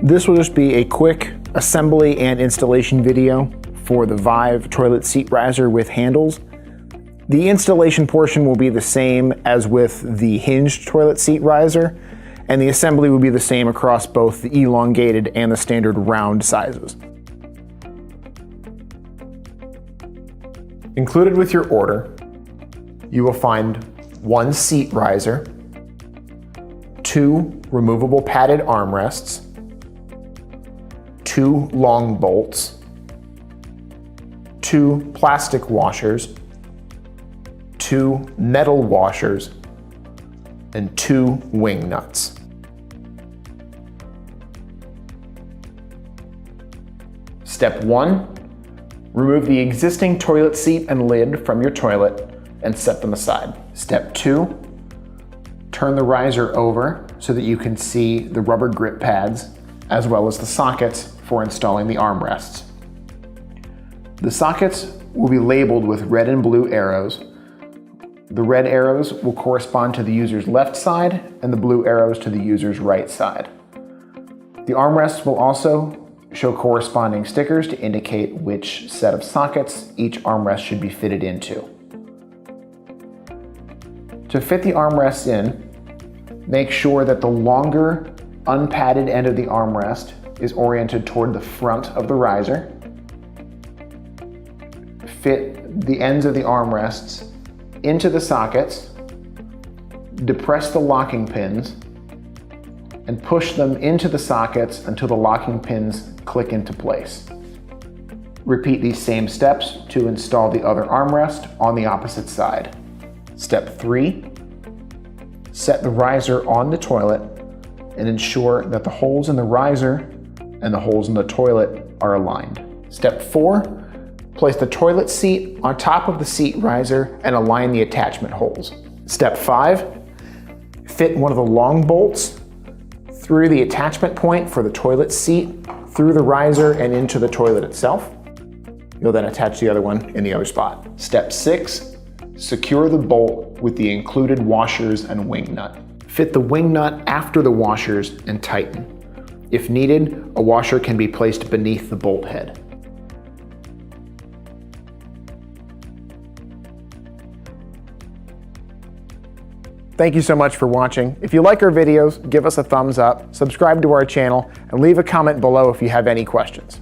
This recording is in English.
This will just be a quick assembly and installation video for the Vive toilet seat riser with handles. The installation portion will be the same as with the hinged toilet seat riser, and the assembly will be the same across both the elongated and the standard round sizes. Included with your order, you will find one seat riser, 2 removable padded armrests, 2 long bolts, 2 plastic washers, 2 metal washers, and 2 wing nuts. Step 1, remove the existing toilet seat and lid from your toilet and set them aside. Step 2, turn the riser over so that you can see the rubber grip pads as well as the sockets for installing the armrests. The sockets will be labeled with red and blue arrows. The red arrows will correspond to the user's left side and the blue arrows to the user's right side. The armrests will also show corresponding stickers to indicate which set of sockets each armrest should be fitted into. To fit the armrests in, make sure that the longer, unpadded end of the armrest is oriented toward the front of the riser. Fit the ends of the armrests into the sockets, depress the locking pins, and push them into the sockets until the locking pins click into place. Repeat these same steps to install the other armrest on the opposite side. Step 3, set the riser on the toilet and ensure that the holes in the riser and the holes in the toilet are aligned. Step 4, place the toilet seat on top of the seat riser and align the attachment holes. Step 5, fit one of the long bolts through the attachment point for the toilet seat, through the riser and into the toilet itself. You'll then attach the other one in the other spot. Step 6, secure the bolt with the included washers and wing nut. Fit the wing nut after the washers and tighten. If needed, a washer can be placed beneath the bolt head. Thank you so much for watching. If you like our videos, give us a thumbs up, subscribe to our channel, and leave a comment below if you have any questions.